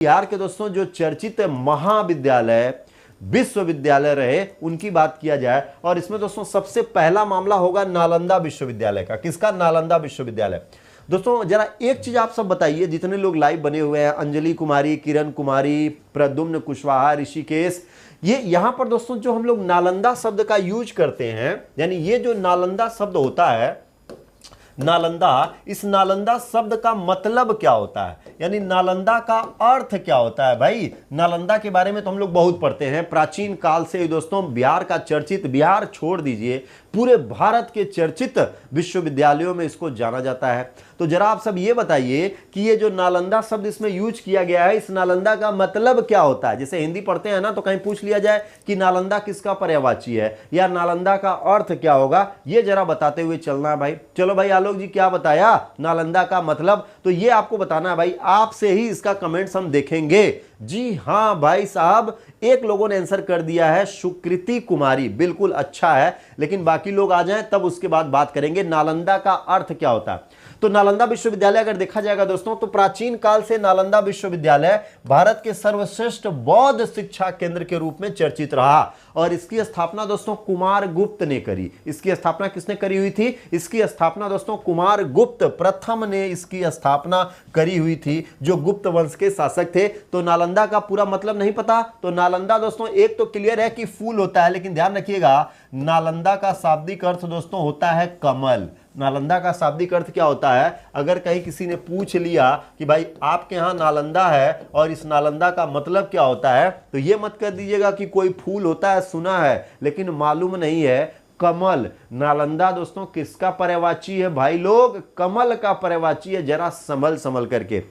बिहार के दोस्तों जो चर्चित महाविद्यालय विश्वविद्यालय रहे उनकी बात किया जाए, और इसमें दोस्तों सबसे पहला मामला होगा नालंदा विश्वविद्यालय का। किसका? नालंदा विश्वविद्यालय। दोस्तों जरा एक चीज आप सब बताइए, जितने लोग लाइव बने हुए हैं, अंजलि कुमारी, किरण कुमारी, प्रद्युम्न कुशवाहा, ऋषिकेश, ये यहां पर दोस्तों जो हम लोग नालंदा शब्द का यूज करते हैं, यानी ये जो नालंदा शब्द होता है, नालंदा, इस नालंदा शब्द का मतलब क्या होता है, यानी नालंदा का अर्थ क्या होता है? भाई नालंदा के बारे में तो हम लोग बहुत पढ़ते हैं, प्राचीन काल से दोस्तों बिहार का चर्चित, बिहार छोड़ दीजिए पूरे भारत के चर्चित विश्वविद्यालयों में इसको जाना जाता है। तो जरा आप सब ये बताइए कि ये जो नालंदा शब्द इसमें यूज किया गया है, इस नालंदा का मतलब क्या होता है? जैसे हिंदी पढ़ते हैं ना, तो कहीं पूछ लिया जाए कि नालंदा किसका पर्यायवाची है या नालंदा का अर्थ क्या होगा, ये जरा बताते हुए चलना है भाई। चलो भाई आलोक जी क्या बताया नालंदा का मतलब, तो ये आपको बताना है भाई, आपसे ही इसका कमेंट्स हम देखेंगे। जी हाँ भाई साहब, एक लोगों ने आंसर कर दिया है, सुकृति कुमारी, बिल्कुल अच्छा है, लेकिन बाकी लोग आ जाएं तब उसके बाद बात करेंगे नालंदा का अर्थ क्या होता है। तो नालंदा विश्वविद्यालय अगर देखा जाएगा दोस्तों, तो प्राचीन काल से नालंदा विश्वविद्यालय भारत के सर्वश्रेष्ठ बौद्ध शिक्षा केंद्र के रूप में चर्चित रहा, और इसकी स्थापना दोस्तों कुमार गुप्त ने करी। इसकी स्थापना किसने करी हुई थी? इसकी स्थापना दोस्तों कुमार गुप्त प्रथम ने इसकी स्थापना करी हुई थी, जो गुप्त वंश के शासक थे। तो नालंदा का पूरा मतलब नहीं पता, तो नालंदा दोस्तों एक तो क्लियर है कि फूल होता है, लेकिन ध्यान रखिएगा नालंदा का शाब्दिक अर्थ दोस्तों होता है कमल। नालंदा का शाब्दिक अर्थ क्या होता है? अगर कहीं किसी ने पूछ लिया कि भाई आपके यहाँ नालंदा है और इस नालंदा का मतलब क्या होता है, तो ये मत कर दीजिएगा कि कोई फूल होता है, सुना है लेकिन मालूम नहीं है। कमल, नालंदा दोस्तों किसका पर्यायवाची है भाई लोग? कमल का पर्यायवाची है। जरा संभल करके,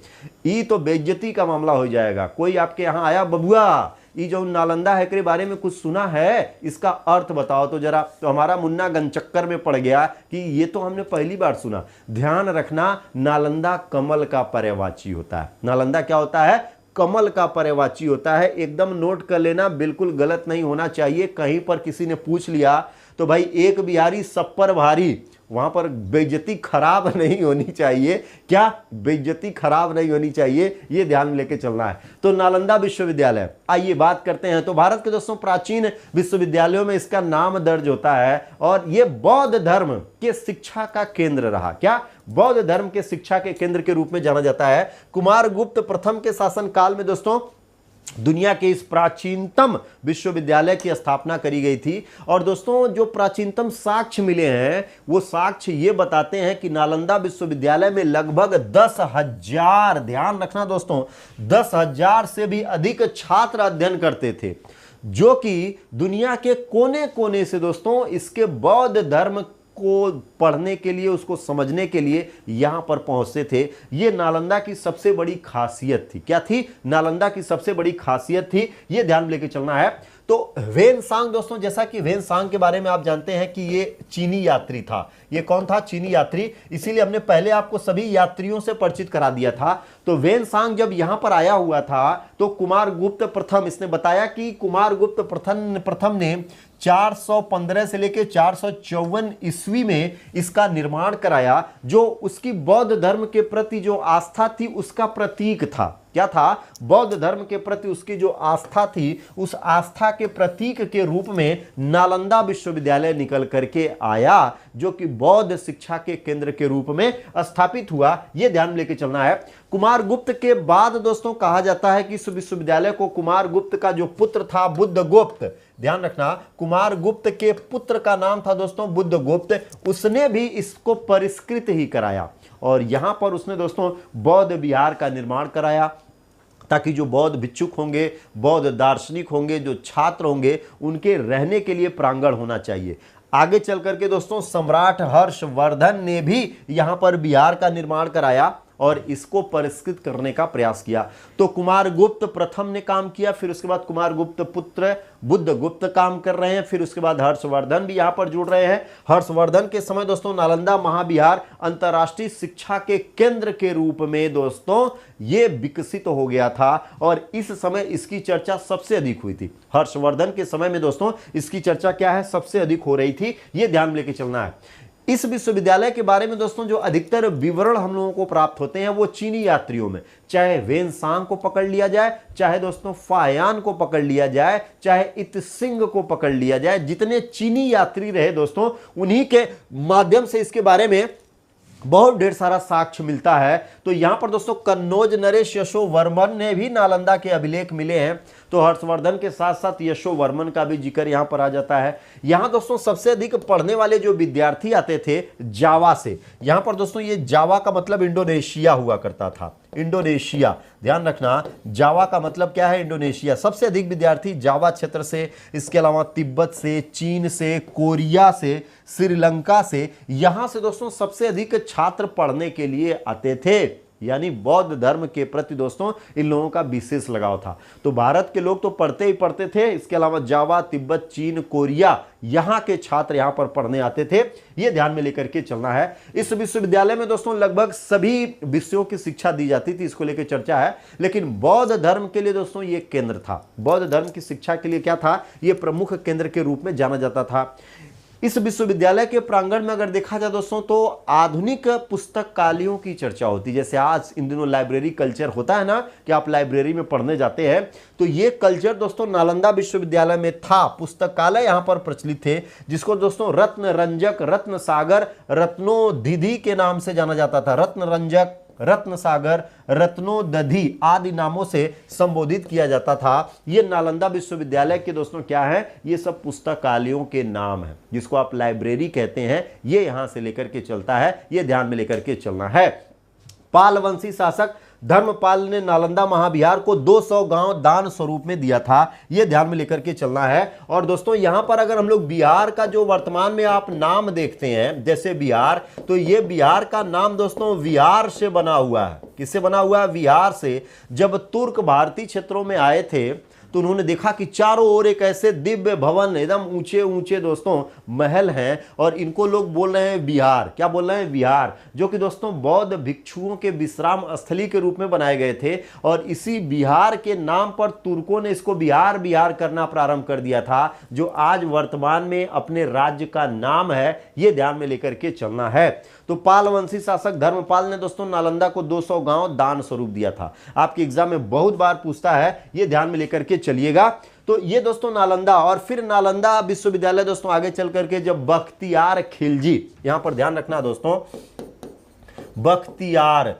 ई तो बेइज्जती का मामला हो जाएगा। कोई आपके यहाँ आया, बबुआ ये जो नालंदा है के बारे में कुछ सुना है, इसका अर्थ बताओ तो जरा। तो हमारा मुन्ना गनचक्कर में पड़ गया कि ये तो हमने पहली बार सुना। ध्यान रखना, नालंदा कमल का पर्यायवाची होता है। नालंदा क्या होता है? कमल का पर्यायवाची होता है। एकदम नोट कर लेना, बिल्कुल गलत नहीं होना चाहिए। कहीं पर किसी ने पूछ लिया तो भाई एक बिहारी सब पर भारी, वहां पर बेइज्जती खराब नहीं होनी चाहिए। क्या? बेइज्जती खराब नहीं होनी चाहिए, ये ध्यान में लेके चलना है। तो नालंदा विश्वविद्यालय, आइए बात करते हैं। तो भारत के दोस्तों प्राचीन विश्वविद्यालयों में इसका नाम दर्ज होता है, और ये बौद्ध धर्म के शिक्षा का केंद्र रहा। क्या? बौद्ध धर्म के शिक्षा के केंद्र के रूप में जाना जाता है। कुमार गुप्त प्रथम के शासन काल में दोस्तों दुनिया के इस प्राचीनतम विश्वविद्यालय की स्थापना करी गई थी। और दोस्तों जो प्राचीनतम साक्ष्य मिले हैं, वो साक्ष्य ये बताते हैं कि नालंदा विश्वविद्यालय में लगभग 10,000, ध्यान रखना दोस्तों, 10,000 से भी अधिक छात्र अध्ययन करते थे, जो कि दुनिया के कोने कोने से दोस्तों इसके बौद्ध धर्म को पढ़ने के लिए, उसको समझने के लिए यहां पर पहुंचते थे। यह नालंदा की सबसे बड़ी खासियत थी। क्या थी? नालंदा की सबसे बड़ी खासियत थी, यह ध्यान में लेके चलना है। तो ह्वेनसांग दोस्तों, जैसा कि ह्वेनसांग के बारे में आप जानते हैं कि ये चीनी यात्री था। ये कौन था? चीनी यात्री। इसीलिए हमने पहले आपको सभी यात्रियों से परिचित करा दिया था। तो ह्वेनसांग जब यहां पर आया हुआ था, तो कुमार गुप्त प्रथम, इसने बताया कि कुमार गुप्त प्रथम ने 415 से लेकर 454 ईस्वी में इसका निर्माण कराया, जो उसकी बौद्ध धर्म के प्रति जो आस्था थी उसका प्रतीक था। क्या था? बौद्ध धर्म के प्रति उसकी जो आस्था थी, उस आस्था के प्रतीक के रूप में नालंदा विश्वविद्यालय निकल करके आया, जो कि बौद्ध शिक्षा के केंद्र के रूप में स्थापित हुआ। यह ध्यान में लेके चलना है। कुमार गुप्त के बाद दोस्तों कहा जाता है कि इस विश्वविद्यालय को कुमार गुप्त का जो पुत्र था बुद्धगुप्त, ध्यान रखना, कुमार गुप्त के पुत्र का नाम था दोस्तों बुद्धगुप्त, उसने भी इसको परिष्कृत ही कराया, और यहां पर उसने दोस्तों बौद्ध विहार का निर्माण कराया, ताकि जो बौद्ध भिक्षुक होंगे, बौद्ध दार्शनिक होंगे, जो छात्र होंगे, उनके रहने के लिए प्रांगण होना चाहिए। आगे चल करके दोस्तों सम्राट हर्षवर्धन ने भी यहां पर विहार का निर्माण कराया और इसको परिष्कृत करने का प्रयास किया। तो कुमार गुप्त प्रथम ने काम किया, फिर उसके बाद कुमार गुप्त पुत्र बुद्धगुप्त काम कर रहे हैं, फिर उसके बाद हर्षवर्धन भी यहां पर जुड़ रहे हैं। हर्षवर्धन के समय दोस्तों नालंदा महाविहार अंतर्राष्ट्रीय शिक्षा के केंद्र के रूप में दोस्तों ये विकसित हो गया था, और इस समय इसकी चर्चा सबसे अधिक हुई थी। हर्षवर्धन के समय में दोस्तों इसकी चर्चा क्या है? सबसे अधिक हो रही थी। ये ध्यान में लेके चलना है। इस विश्वविद्यालय के बारे में दोस्तों जो अधिकतर विवरण हम लोगों को प्राप्त होते हैं वो चीनी यात्रियों में, चाहे वेनसांग को पकड़ लिया जाए, चाहे दोस्तों फायान को पकड़ लिया जाए, चाहे इत्सिंग को पकड़ लिया जाए, जितने चीनी यात्री रहे दोस्तों उन्हीं के माध्यम से इसके बारे में बहुत ढेर सारा साक्ष्य मिलता है। तो यहां पर दोस्तों कन्नौज नरेश यशोवर्मन ने भी नालंदा के अभिलेख मिले हैं। तो हर्षवर्धन के साथ साथ यशोवर्मन का भी जिक्र यहां पर आ जाता है। यहां दोस्तों सबसे अधिक पढ़ने वाले जो विद्यार्थी आते थे जावा से। यहां पर दोस्तों ये जावा का मतलब इंडोनेशिया हुआ करता था, इंडोनेशिया, ध्यान रखना जावा का मतलब क्या है, इंडोनेशिया। सबसे अधिक विद्यार्थी जावा क्षेत्र से, इसके अलावा तिब्बत से, चीन से, कोरिया से, श्रीलंका से, यहां से दोस्तों सबसे अधिक छात्र पढ़ने के लिए आते थे। यानी बौद्ध धर्म के प्रति दोस्तों इन लोगों का विशेष लगाव था। तो भारत के लोग तो पढ़ते ही पढ़ते थे, इसके अलावा जावा, तिब्बत, चीन, कोरिया, यहां के छात्र यहां पर पढ़ने आते थे। यह ध्यान में लेकर के चलना है। इस विश्वविद्यालय में दोस्तों लगभग सभी विषयों की शिक्षा दी जाती थी, इसको लेकर चर्चा है। लेकिन बौद्ध धर्म के लिए दोस्तों यह केंद्र था, बौद्ध धर्म की शिक्षा के लिए क्या था, यह प्रमुख केंद्र के रूप में जाना जाता था। इस विश्वविद्यालय के प्रांगण में अगर देखा जाए दोस्तों तो आधुनिक पुस्तकालयों की चर्चा होती है। जैसे आज इन दिनों लाइब्रेरी कल्चर होता है ना कि आप लाइब्रेरी में पढ़ने जाते हैं, तो ये कल्चर दोस्तों नालंदा विश्वविद्यालय में था। पुस्तकालय यहां पर प्रचलित थे, जिसको दोस्तों रत्न रंजक, रत्न सागर, रत्नोदधि के नाम से जाना जाता था। रत्न रंजक, रत्न सागर, रत्नोदधि आदि नामों से संबोधित किया जाता था। ये नालंदा विश्वविद्यालय के दोस्तों क्या है, ये सब पुस्तकालयों के नाम है, जिसको आप लाइब्रेरी कहते हैं। ये यहां से लेकर के चलता है, ये ध्यान में लेकर के चलना है। पालवंशी शासक धर्मपाल ने नालंदा महाविहार को 200 गांव दान स्वरूप में दिया था। यह ध्यान में लेकर के चलना है। और दोस्तों यहां पर अगर हम लोग बिहार का जो वर्तमान में आप नाम देखते हैं, जैसे बिहार, तो यह बिहार का नाम दोस्तों विहार से बना हुआ है। किससे बना हुआ है, विहार से। जब तुर्क भारतीय क्षेत्रों में आए थे तो उन्होंने देखा कि चारों ओर एक ऐसे दिव्य भवन, एकदम ऊंचे ऊंचे दोस्तों महल हैं, और इनको लोग बोल रहे हैं विहार। क्या बोल रहे हैं, विहार, जो कि दोस्तों बौद्ध भिक्षुओं के विश्राम स्थली के रूप में बनाए गए थे। और इसी बिहार के नाम पर तुर्कों ने इसको बिहार बिहार करना प्रारंभ कर दिया था, जो आज वर्तमान में अपने राज्य का नाम है। यह ध्यान में लेकर के चलना है। तो पालवंशी शासक धर्मपाल ने दोस्तों नालंदा को 200 गांव दान स्वरूप दिया था। आपके एग्जाम में बहुत बार पूछता है, यह ध्यान में लेकर के चलिएगा। तो ये दोस्तों नालंदा। और फिर नालंदा विश्वविद्यालय दोस्तों आगे चल करके जब बख्तियार खिलजी, यहां पर ध्यान रखना दोस्तों, बख्तियार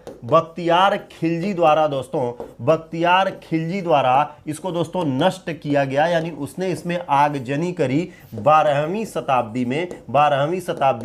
खिलजी द्वारा दोस्तों, बख्तियार खिलजी द्वारा इसको दोस्तों नष्ट किया गया। यानी उसने इसमें आगजनी करी 12वीं शताब्दी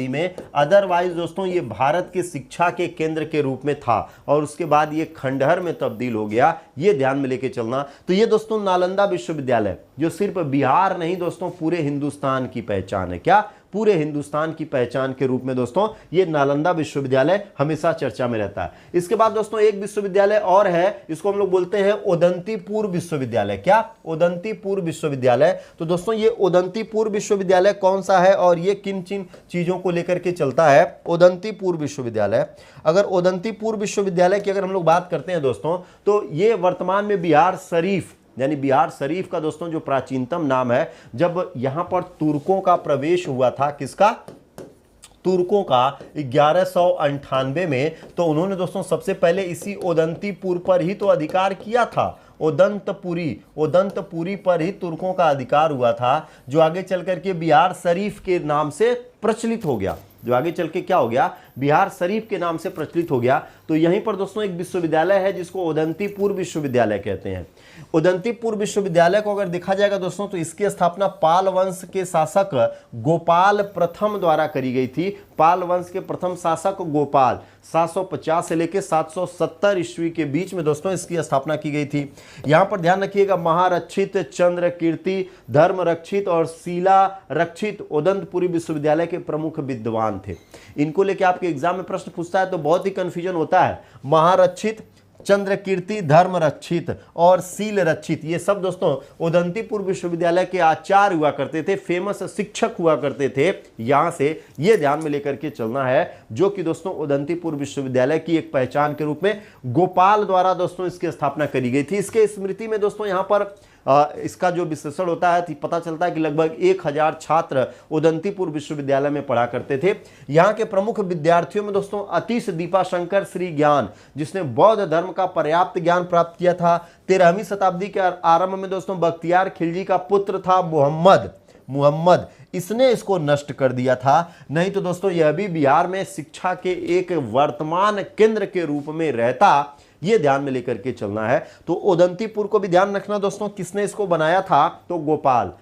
में। अदरवाइज दोस्तों ये भारत के शिक्षा के केंद्र के रूप में था, और उसके बाद ये खंडहर में तब्दील हो गया। ये ध्यान में लेके चलना। तो ये दोस्तों नालंदा विश्वविद्यालय जो सिर्फ बिहार नहीं दोस्तों पूरे हिंदुस्तान की पहचान है। क्या, पूरे हिंदुस्तान की पहचान के रूप में दोस्तों ये नालंदा विश्वविद्यालय हमेशा चर्चा में रहता है। इसके बाद दोस्तों एक विश्वविद्यालय और है, इसको हम लोग बोलते हैं उदंतीपुर विश्वविद्यालय। क्या, उदंतीपुर विश्वविद्यालय। तो दोस्तों ये उदंतीपुर विश्वविद्यालय कौन सा है और ये किन किन चीजों को लेकर के चलता है। उदंतीपुर विश्वविद्यालय, अगर उदंतीपुर विश्वविद्यालय की अगर हम लोग बात करते हैं दोस्तों, तो ये वर्तमान में बिहार शरीफ, यानी बिहार शरीफ का दोस्तों जो प्राचीनतम नाम है। जब यहां पर तुर्कों का प्रवेश हुआ था, किसका, तुर्कों का 1198 में, तो उन्होंने दोस्तों सबसे पहले इसी उदंतीपुर पर ही तो अधिकार किया था। उदंतपुरी पर ही तुर्कों का अधिकार हुआ था, जो आगे चल करके बिहार शरीफ के नाम से प्रचलित हो गया। जो आगे चल के क्या हो गया, बिहार शरीफ के नाम से प्रचलित हो गया। तो यहीं पर दोस्तों एक विश्वविद्यालय है जिसको उदंतीपुर विश्वविद्यालय कहते हैं। उदंतीपुर विश्वविद्यालय को अगर देखा जाएगा दोस्तों, तो इसकी स्थापना पाल वंश के शासक गोपाल प्रथम द्वारा करी गई थी। पाल वंश के प्रथम शासक गोपाल 750 से लेकर 770 ईस्वी के बीच में दोस्तों इसकी स्थापना की गई थी। यहां पर ध्यान रखिएगा, महारक्षित, चंद्र कीर्ति, धर्म रक्षित और शीला रक्षित उदंतपुरी विश्वविद्यालय के प्रमुख विद्वान थे। इनको लेके आपके एग्जाम में प्रश्न पूछता है तो बहुत ही कंफ्यूजन होता है। महारक्षित, चंद्र कीर्ति, धर्म रक्षित और शील रक्षित, ये सब दोस्तों उदंतीपुर विश्वविद्यालय के आचार्य हुआ करते थे, फेमस शिक्षक हुआ करते थे। यहां से ये ध्यान में लेकर के चलना है, जो कि दोस्तों उदंतीपुर विश्वविद्यालय की एक पहचान के रूप में गोपाल द्वारा दोस्तों इसकी स्थापना करी गई थी। इसके स्मृति में दोस्तों यहां पर इसका जो विश्लेषण होता है तो पता चलता है कि लगभग 1000 छात्र उदंतीपुर विश्वविद्यालय में पढ़ा करते थे। यहाँ के प्रमुख विद्यार्थियों में दोस्तों अतीश दीपाशंकर श्री ज्ञान, जिसने बौद्ध धर्म का पर्याप्त ज्ञान प्राप्त किया था। 13वीं शताब्दी के आरंभ में दोस्तों बख्तियार खिलजी का पुत्र था मुहम्मद, इसने इसको नष्ट कर दिया था। नहीं तो दोस्तों यह भी बिहार में शिक्षा के एक वर्तमान केंद्र के रूप में रहता, ये ध्यान में लेकर के चलना है। तो उदंतीपुर को भी ध्यान रखना दोस्तों, किसने इसको बनाया था, तो गोपाल,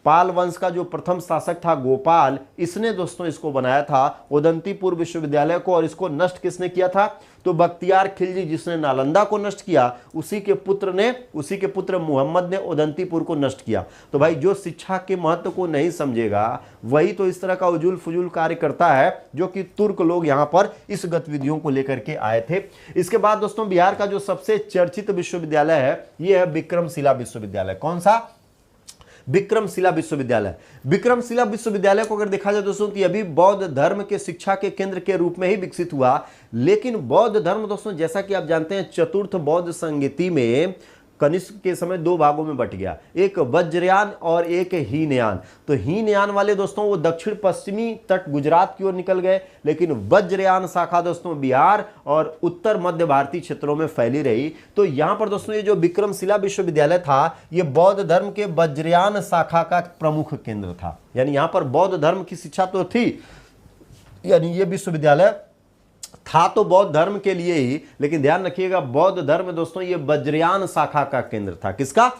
पाल वंश का जो प्रथम शासक था गोपाल, इसने दोस्तों इसको बनाया था उदंतीपुर विश्वविद्यालय को। और इसको नष्ट किसने किया था, तो बख्तियार खिलजी, जिसने नालंदा को नष्ट किया, उसी के पुत्र मुहम्मद ने उदंतीपुर को नष्ट किया। तो भाई जो शिक्षा के महत्व को नहीं समझेगा वही तो इस तरह का उजुल फुजुल कार्य करता है, जो कि तुर्क लोग यहाँ पर इस गतिविधियों को लेकर के आए थे। इसके बाद दोस्तों बिहार का जो सबसे चर्चित विश्वविद्यालय है यह है विक्रमशिला विश्वविद्यालय। कौन सा, विक्रमशिला विश्वविद्यालय। विक्रमशिला विश्वविद्यालय को अगर देखा जाए दोस्तों तो यह भी बौद्ध धर्म के शिक्षा के केंद्र के रूप में ही विकसित हुआ। लेकिन बौद्ध धर्म दोस्तों जैसा कि आप जानते हैं चतुर्थ बौद्ध संगीति में कनिष्क के समय दो भागों में बट गया, एक वज्रयान और एक हीनयान। तो हीनयान वाले दोस्तों वो दक्षिण पश्चिमी तट गुजरात की ओर निकल गए, लेकिन वज्रयान शाखा दोस्तों बिहार और उत्तर मध्य भारतीय क्षेत्रों में फैली रही। तो यहां पर दोस्तों ये जो विक्रमशिला विश्वविद्यालय था ये बौद्ध धर्म के वज्रयान शाखा का प्रमुख केंद्र था। यानी यहां पर बौद्ध धर्म की शिक्षा तो थी, यानी ये विश्वविद्यालय था तो बौद्ध धर्म के लिए ही, लेकिन ध्यान रखिएगा बौद्ध धर्म दोस्तों ये वज्रयान शाखा का केंद्र था। किसका,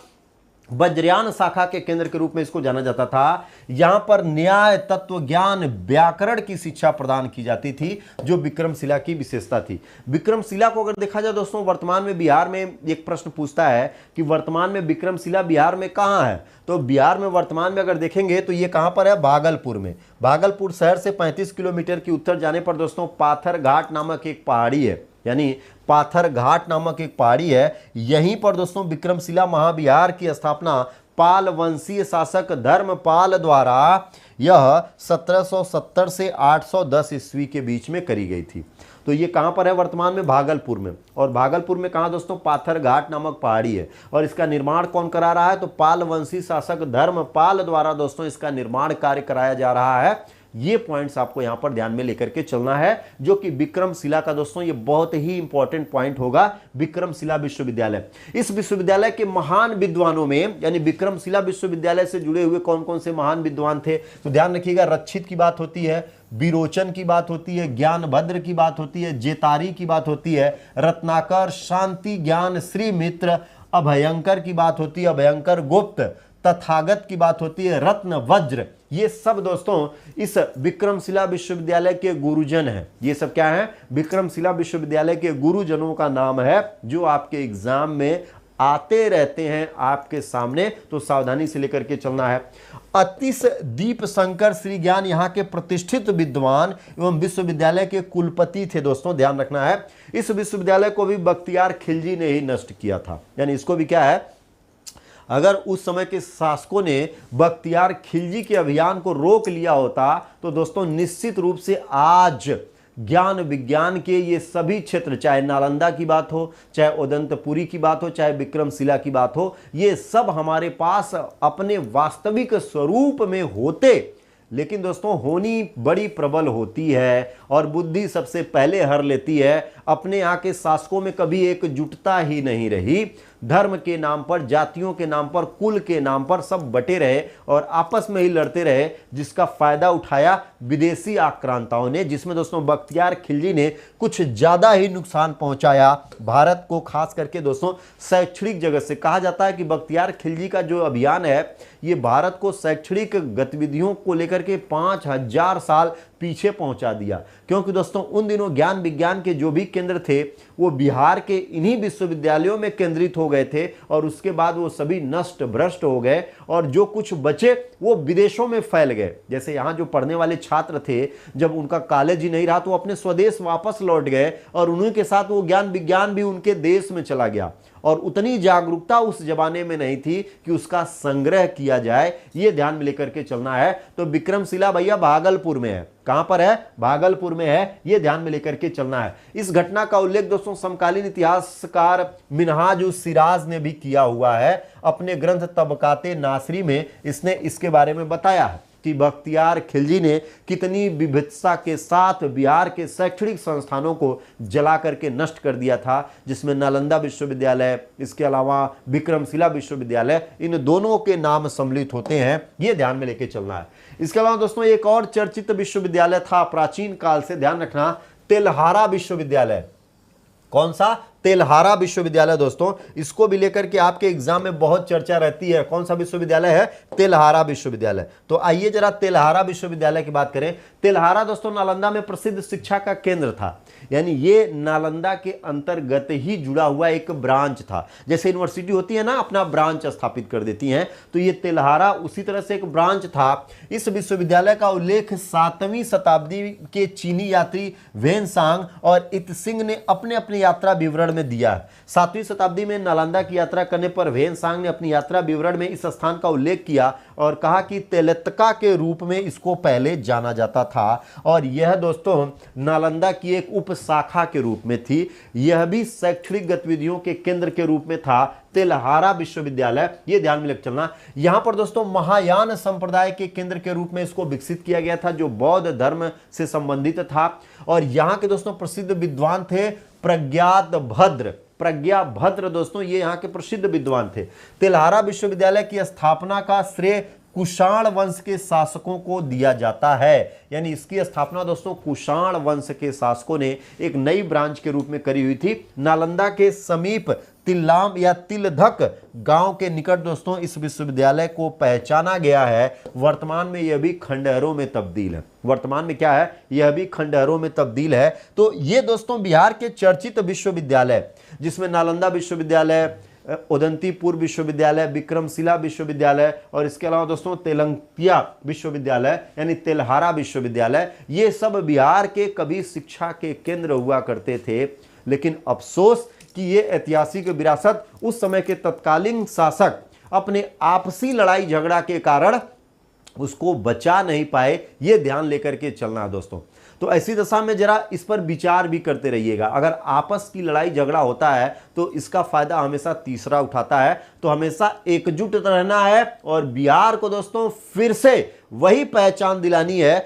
वज्रयान शाखा के केंद्र के रूप में इसको जाना जाता था। यहां पर न्याय, तत्व ज्ञान, व्याकरण की शिक्षा प्रदान की जाती थी, जो विक्रमशिला की विशेषता थी। विक्रमशिला को अगर देखा जाए दोस्तों वर्तमान में बिहार में एक प्रश्न पूछता है कि वर्तमान में विक्रमशिला बिहार में कहां है, तो बिहार में वर्तमान में अगर देखेंगे तो ये कहां पर है, भागलपुर में। भागलपुर शहर से 35 किलोमीटर की उत्तर जाने पर दोस्तों पाथर घाट नामक एक पहाड़ी है, यानी पाथर घाट नामक एक पहाड़ी है। यहीं पर दोस्तों विक्रमशिला महाविहार की स्थापना पाल वंशीय शासक धर्मपाल द्वारा यह 1770 से 810 ईस्वी के बीच में करी गई थी। तो ये कहां पर है वर्तमान में, भागलपुर में। और भागलपुर में कहां दोस्तों, पाथर घाट नामक पहाड़ी है। और इसका निर्माण कौन करा रहा है, तो पाल वंशी शासक धर्मपाल द्वारा दोस्तों इसका निर्माण कार्य कराया जा रहा है। ये पॉइंट्स आपको यहां पर ध्यान में लेकर के चलना है, जो कि विक्रमशिला का दोस्तों ये बहुत ही इंपॉर्टेंट पॉइंट होगा, विक्रमशिला विश्वविद्यालय। इस विश्वविद्यालय के महान विद्वानों में, यानी विक्रमशिला विश्वविद्यालय से जुड़े हुए कौन कौन से महान विद्वान थे, तो ध्यान रखिएगा रक्षित की बात होती है, विरोचन की बात होती है, ज्ञानभद्र की बात होती है, जेतारी की बात होती है, रत्नाकर, शांति ज्ञान, श्री मित्र, अभयंकर की बात होती है, अभयंकर गुप्त, तथागत की बात होती है, रत्न वज्र। ये सब दोस्तों इस विक्रमशिला विश्वविद्यालय के गुरुजन हैं। ये सब क्या है, विक्रमशिला विश्वविद्यालय के गुरुजनों का नाम है, जो आपके एग्जाम में आते रहते हैं आपके सामने, तो सावधानी से लेकर के चलना है। अतीश दीपशंकर श्री ज्ञान यहाँ के प्रतिष्ठित विद्वान एवं विश्वविद्यालय के कुलपति थे दोस्तों, ध्यान रखना है। इस विश्वविद्यालय को भी बख्तियार खिलजी ने ही नष्ट किया था, यानी इसको भी क्या है, अगर उस समय के शासकों ने बख्तियार खिलजी के अभियान को रोक लिया होता तो दोस्तों निश्चित रूप से आज ज्ञान विज्ञान के ये सभी क्षेत्र, चाहे नालंदा की बात हो, चाहे उदंतपुरी की बात हो, चाहे विक्रमशिला की बात हो, ये सब हमारे पास अपने वास्तविक स्वरूप में होते। लेकिन दोस्तों होनी बड़ी प्रबल होती है और बुद्धि सबसे पहले हर लेती है। अपने यहाँ के शासकों में कभी एकजुटता ही नहीं रही। धर्म के नाम पर, जातियों के नाम पर, कुल के नाम पर सब बटे रहे और आपस में ही लड़ते रहे, जिसका फायदा उठाया विदेशी आक्रांताओं ने, जिसमें दोस्तों बख्तियार खिलजी ने कुछ ज्यादा ही नुकसान पहुंचाया भारत को। खास करके दोस्तों शैक्षणिक जगत से कहा जाता है कि बख्तियार खिलजी का जो अभियान है ये भारत को शैक्षणिक गतिविधियों को लेकर के 5000 साल पीछे पहुंचा दिया। क्योंकि दोस्तों उन दिनों ज्ञान विज्ञान के जो भी केंद्र थे वो बिहार के इन्हीं विश्वविद्यालयों में केंद्रित हो गए थे और उसके बाद वो सभी नष्ट भ्रष्ट हो गए और जो कुछ बचे वो विदेशों में फैल गए। जैसे यहाँ जो पढ़ने वाले छात्र थे, जब उनका कॉलेज ही नहीं रहा तो अपने स्वदेश वापस लौट गए और उन्हीं के साथ वो ज्ञान विज्ञान भी उनके देश में चला गया। और उतनी जागरूकता उस जमाने में नहीं थी कि उसका संग्रह किया जाए, ये ध्यान में लेकर के चलना है। तो विक्रमशिला भैया भागलपुर में है। कहां पर है? भागलपुर में है, ये ध्यान में लेकर के चलना है। इस घटना का उल्लेख दोस्तों समकालीन इतिहासकार मिनहाज उस सिराज ने भी किया हुआ है अपने ग्रंथ तबकाते नासरी में। इसने इसके बारे में बताया है कि बख्तियार खिलजी ने कितनी विभत्सता के साथ बिहार के शैक्षणिक संस्थानों को जला करके नष्ट कर दिया था, जिसमें नालंदा विश्वविद्यालय, इसके अलावा विक्रमशिला विश्वविद्यालय, इन दोनों के नाम सम्मिलित होते हैं, ये ध्यान में लेके चलना है। इसके अलावा दोस्तों एक और चर्चित विश्वविद्यालय था प्राचीन काल से, ध्यान रखना, तेल्हारा विश्वविद्यालय। कौन सा? तेल्हारा विश्वविद्यालय दोस्तों। इसको भी लेकर के आपके एग्जाम में बहुत चर्चा रहती है। कौन सा विश्वविद्यालय है? तेल्हारा विश्वविद्यालय। तो आइए जरा तेल्हारा विश्वविद्यालय की बात करें। तेल्हारा दोस्तों नालंदा में प्रसिद्ध शिक्षा का केंद्र था, यानी ये नालंदा के अंतर्गत ही जुड़ा हुआ एक ब्रांच था। जैसे यूनिवर्सिटी होती है ना, अपना ब्रांच स्थापित कर देती हैं, तो ये तेल्हारा उसी तरह से एक ब्रांच था। इस विश्वविद्यालय का उल्लेख 7वीं शताब्दी के चीनी यात्री वेनसांग और इत्सिंग ने अपने अपने यात्रा विवरण में दिया है। 7वीं शताब्दी में नालंदा की यात्रा करने पर वेनसांग ने अपनी यात्रा विवरण में इस स्थान का उल्लेख किया और कहा कि तेलतका के रूप में इसको पहले जाना जाता था, और यह दोस्तों नालंदा की एक उप शाखा के रूप में थी। यह भी शैक्षणिक गतिविधियों के केंद्र के रूप में था, तेल्हारा विश्वविद्यालय, ये ध्यान में लेकर चलना। यहां पर दोस्तों महायान संप्रदाय के केंद्र के रूप में इसको विकसित किया गया था, जो बौद्ध धर्म से संबंधित था। और यहां के दोस्तों प्रसिद्ध विद्वान थे प्रज्ञा भद्र दोस्तों, ये यहाँ के प्रसिद्ध विद्वान थे। तेल्हारा विश्वविद्यालय की स्थापना का श्रेय कुषाण वंश के शासकों को दिया जाता है, यानी इसकी स्थापना दोस्तों कुषाण वंश के शासकों ने एक नई ब्रांच के रूप में करी हुई थी। नालंदा के समीप तिल्लाम या तिलधक गांव के निकट दोस्तों इस विश्वविद्यालय को पहचाना गया है। वर्तमान में यह भी खंडहरों में तब्दील है। वर्तमान में क्या है? यह भी खंडहरों में तब्दील है। तो ये दोस्तों बिहार के चर्चित विश्वविद्यालय, जिसमें नालंदा विश्वविद्यालय, उदंतीपुर विश्वविद्यालय, विक्रमशिला विश्वविद्यालय और इसके अलावा दोस्तों तेलंगिया विश्वविद्यालय यानी तेल्हारा विश्वविद्यालय, ये सब बिहार के कभी शिक्षा के केंद्र हुआ करते थे। लेकिन अफसोस कि ये ऐतिहासिक विरासत उस समय के तत्कालीन शासक अपने आपसी लड़ाई झगड़ा के कारण उसको बचा नहीं पाए, ये ध्यान लेकर के चलना है दोस्तों। तो ऐसी दशा में जरा इस पर विचार भी करते रहिएगा। अगर आपस की लड़ाई झगड़ा होता है तो इसका फायदा हमेशा तीसरा उठाता है। तो हमेशा एकजुट रहना है और बिहार को दोस्तों फिर से वही पहचान दिलानी है